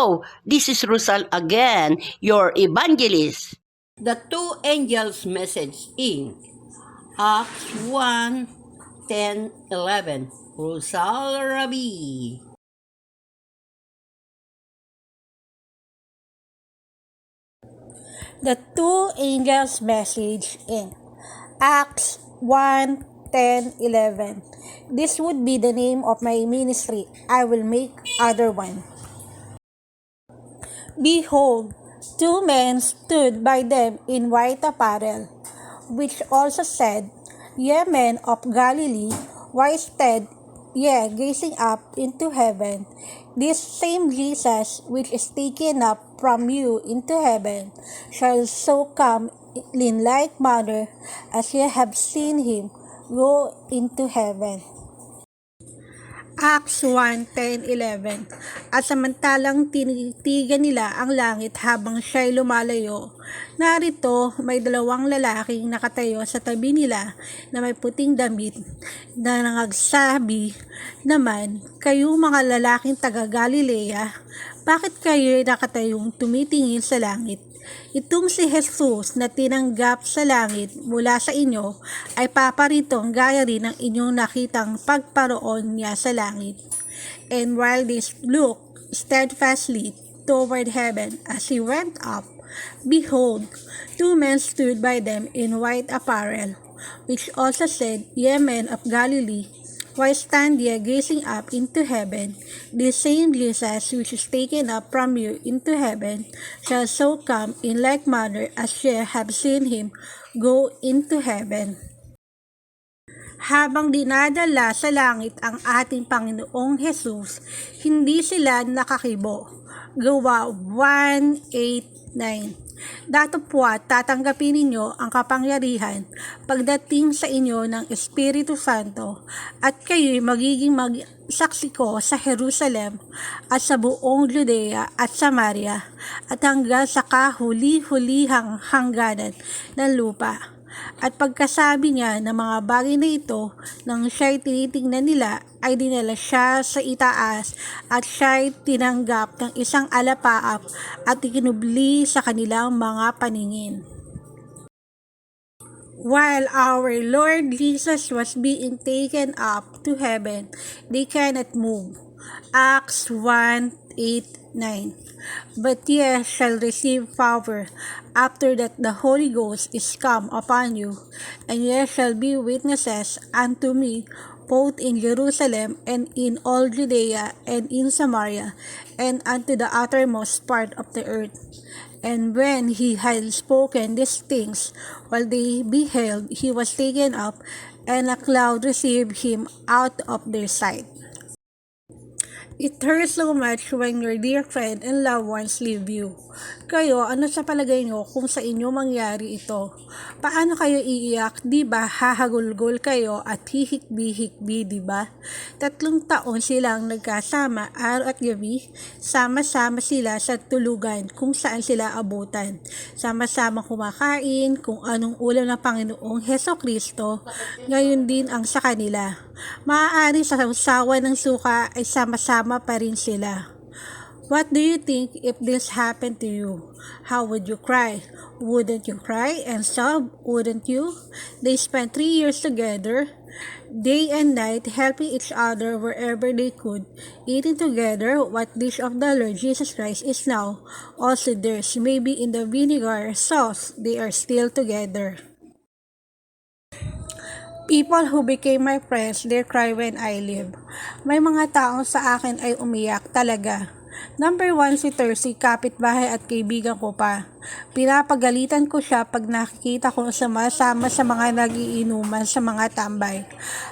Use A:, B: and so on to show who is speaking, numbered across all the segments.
A: Hello, this is Rosal again, your evangelist. The two angels' message in Acts 1, 10, 11. Rosal Rabi.
B: The two angels' message in Acts 1, 10, 11. This would be the name of my ministry. I will make other one. Behold, two men stood by them in white apparel, which also said, Ye men of Galilee, why stand ye gazing up into heaven? This same Jesus which is taken up from you into heaven shall so come in like manner as ye have seen him go into heaven. Acts 1, 10, 11. At samantalang tinitigan nila ang langit habang siya'y lumalayo, narito may dalawang lalaking nakatayo sa tabi nila na may puting damit na nangagsabi naman, kayo mga lalaking taga Galilea, bakit kayo nakatayong tumitingin sa langit? Itong si Jesus na tinanggap sa langit mula sa inyo ay paparitong gaya rin ng inyong nakitang pagparoon niya sa langit. And while they looked steadfastly toward heaven as he went up, behold, two men stood by them in white apparel, which also said, Ye men of Galilee, why stand ye gazing up into heaven? This same Jesus which is taken up from you into heaven shall so come in like manner as ye have seen him go into heaven. Habang dinadala sa langit ang ating Panginoong Jesus, hindi sila nakakibo. Gawa 1:8-9. Datapwat tatanggapin ninyo ang kapangyarihan pagdating sa inyo ng Espiritu Santo at kayo'y magiging saksi ko sa Jerusalem at sa buong Judea at Samaria at hanggang sa kahuli-hulihang hangganan ng lupa. At pagkasabi niya ng mga bagay na ito, nang siya'y tinitingnan nila, ay dinala siya sa itaas at siya'y tinanggap ng isang alapaap at ikinubli sa kanilang mga paningin. While our Lord Jesus was being taken up to heaven, they cannot move. Acts 1:8-9. But ye shall receive power after that the Holy Ghost is come upon you, and ye shall be witnesses unto me both in Jerusalem and in all Judea and in Samaria and unto the uttermost part of the earth. And when he had spoken these things, while they beheld, he was taken up, and a cloud received him out of their sight. It hurts so much when your dear friend and loved ones leave you. Kayo, ano sa palagay nyo kung sa inyo mangyari ito? Paano kayo iiyak? Diba hahagulgol kayo at hihikbi-hikbi, diba? 3 taon silang nagkasama araw at gabi. Sama-sama sila sa tulugan kung saan sila abutan. Sama-sama kumakain kung anong ulam ng Panginoong Hesukristo. Ngayon din ang sa kanila. Maaari sa usawa ng suka ay sama-sama pa rin sila. What do you think if this happened to you? How would you cry? Wouldn't you cry and sob? Wouldn't you? They spent 3 years together, day and night, helping each other wherever they could, eating together. What dish of the Lord Jesus Christ is now also theirs. Maybe in the vinegar sauce, they are still together. People who became my friends, they cry when I leave. May mga taong sa akin ay umiyak talaga. Number 1 si Tercy, kapitbahay at kaibigan ko pa. Pinapagalitan ko siya pag nakikita ko sumasama sa mga nagiinuman sa mga tambay.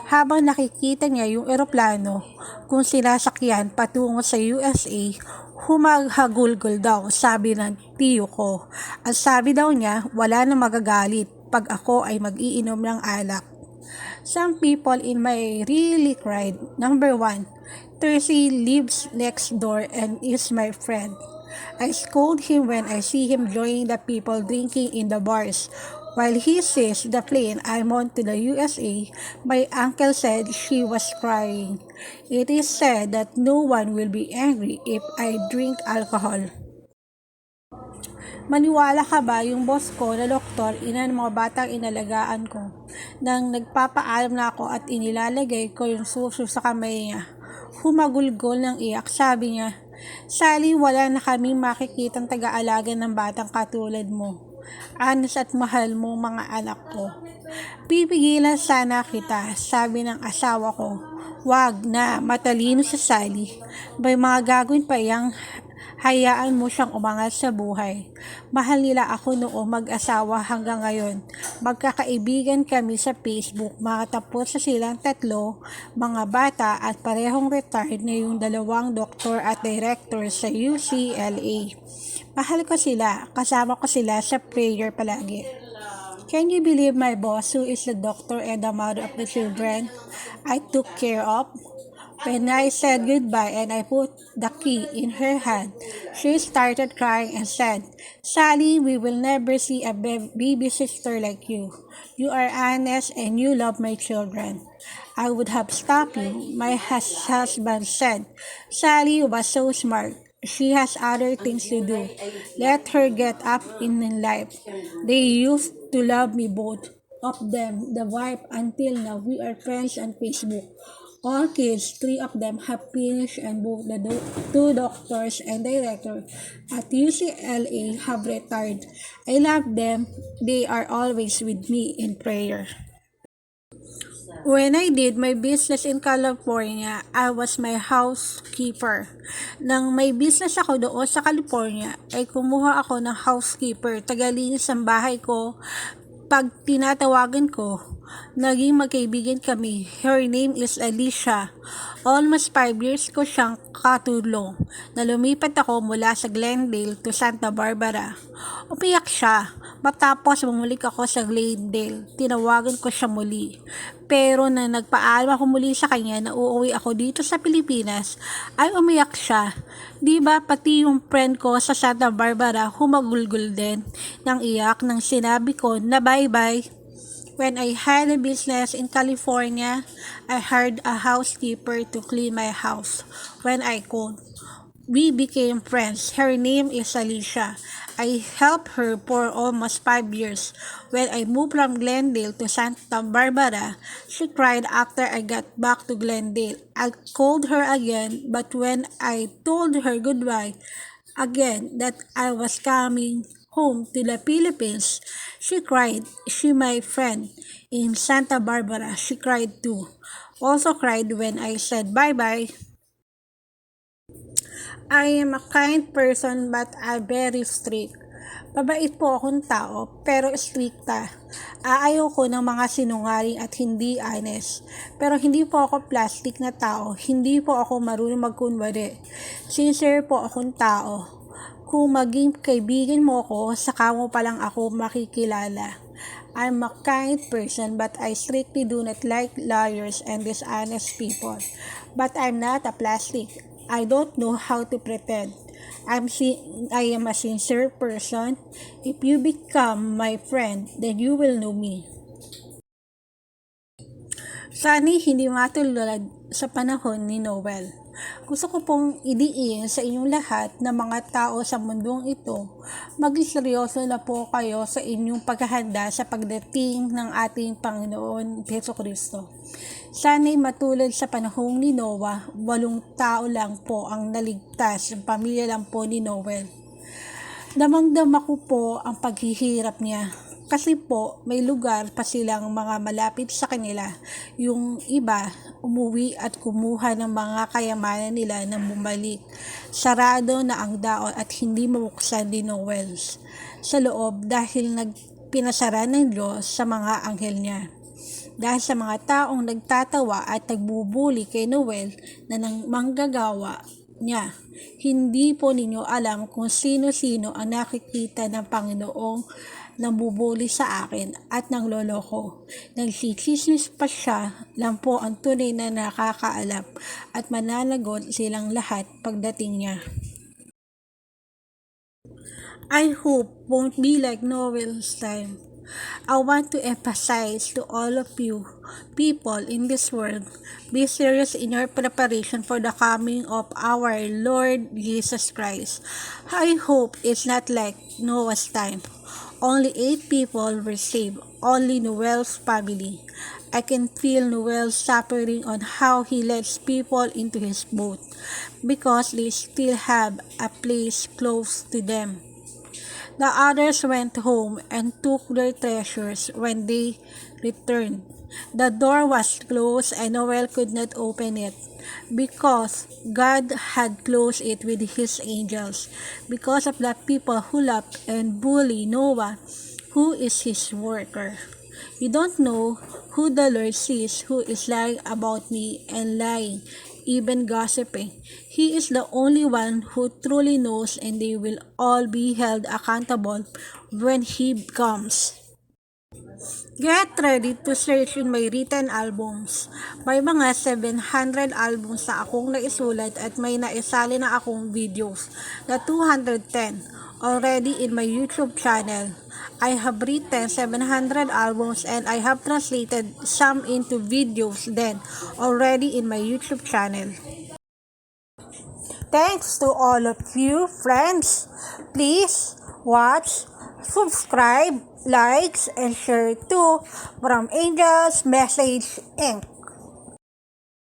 B: Habang nakikita niya yung eroplano, kung sinasakyan patungo sa USA, humaghagulgol daw, sabi ng tiyo ko. At sabi daw niya, wala na magagalit pag ako ay mag-iinom ng alak. Some people in my really cried. Number 1, Tercy lives next door and is my friend. I scold him when I see him joining the people drinking in the bars. While he sees the plane I'm on to the USA, my uncle said she was crying. It is said that no one will be angry if I drink alcohol. Maniwala ka ba yung boss ko na doktor, ina ng mga batang inalagaan ko, nang nagpapaalam na ako at inilalagay ko yung suso sa kamay niya. Humagulgol ng iyak, sabi niya, Sally, wala na kaming makikitang taga-alaga ng batang katulad mo. Anas at mahal mo mga anak ko. Pipigilan sana kita, sabi ng asawa ko. Wag na, matalino si Sally. May mga gagawin pa yang hayaan mo siyang umangat sa buhay. Mahal nila ako noong mag-asawa hanggang ngayon. Magkakaibigan kami sa Facebook. Makatapos sa silang tatlo, mga bata at parehong retired na yung dalawang doktor at director sa UCLA. Mahal ko sila. Kasama ko sila sa prayer palagi. Can you believe my boss who is the doctor and the mother of the children I took care of? When I said goodbye and I put the key in her hand, she started crying and said, Sally, we will never see a baby sister like you. You are honest and you love my children. I would have stopped you, my husband said. Sally was so smart. She has other things to do. Let her get up in life. They used to love me both of them, the wife, until now we are friends on Facebook. All kids, 3 of them have finished and both the 2 doctors and director at UCLA have retired. I love them. They are always with me in prayer. When I did my business in California, I was my housekeeper. Nang may business ako doon sa California, ay kumuha ako ng housekeeper, tagalinis ng bahay ko. Pag tinatawagan ko, naging magkaibigan kami. Her name is Alicia. Almost 5 years ko siyang katulong na lumipat ako mula sa Glendale to Santa Barbara. Umiyak siya. Matapos bumalik ako sa Glendale, tinawagan ko siya muli. Pero na nagpaalam ako muli sa kanya na uuwi ako dito sa Pilipinas, ay umiyak siya. Diba pati yung friend ko sa Santa Barbara humagulgol din ng iyak nang sinabi ko na bye-bye. When I had a business in California, I hired a housekeeper to clean my house when I could. We became friends. Her name is Alicia. I helped her for almost 5 years. When I moved from Glendale to Santa Barbara, she cried after I got back to Glendale. I called her again, but when I told her goodbye again that I was coming home to the Philippines, she cried. She my friend in Santa Barbara. She cried too. Also cried when I said bye-bye. I am a kind person but I'm very strict. Mabait po akong tao pero stricta. Ayaw ko ng mga sinungaling at hindi honest. Pero hindi po ako plastic na tao. Hindi po ako marunong magkunwari. Sincere po akong tao. Kung maging kaibigan mo ako, saka mo palang ako makikilala. I'm a kind person but I strictly do not like liars and dishonest people. But I'm not a plastic. I don't know how to pretend. I am a sincere person. If you become my friend, then you will know me. Sana'y hindi matulad sa panahon ni Noel. Gusto ko pong idiin sa inyong lahat na mga tao sa mundong ito, maging seryoso na po kayo sa inyong paghahanda sa pagdating ng ating Panginoon Jesucristo. Sana'y matulad sa panahong ni Noah, 8 tao lang po ang naligtas, ang pamilya lang po ni Noel. Damang-dama ko po ang paghihirap niya. Kasi po, may lugar pa silang mga malapit sa kanila. Yung iba, umuwi at kumuha ng mga kayamanan nila na bumalik. Sarado na ang daon at hindi mabuksan ni Noel sa loob dahil pinasara ng Diyos sa mga anghel niya. Dahil sa mga taong nagtatawa at nagbubuli kay Noel na nang manggagawa niya, hindi po ninyo alam kung sino-sino ang nakikita ng Panginoong nambubuli sa akin at nang loloko. Nagsisismis pa siya lang po ang tunay na nakakaalam at mananagot silang lahat pagdating niya. I hope won't be like Noel's time. I want to emphasize to all of you people in this world, be serious in your preparation for the coming of our Lord Jesus Christ. I hope it's not like Noah's time. Only 8 people were saved, only Noel's family. I can feel Noel's suffering on how he lets people into his boat because they still have a place close to them. The others went home and took their treasures when they returned. The door was closed and Noel could not open it because God had closed it with his angels because of the people who laughed and bully Noah, who is his worker. You don't know who the Lord sees who is lying about me and lying, even gossiping. He is the only one who truly knows, and they will all be held accountable when He comes. Get ready to search in my written albums. May mga 700 albums na akong naisulat at may naisali na akong videos na 210 already in my YouTube channel. I have written 700 albums and I have translated some into videos then already in my YouTube channel. Thanks to all of you friends. Please watch, subscribe, likes, and share too from Angels Message Inc.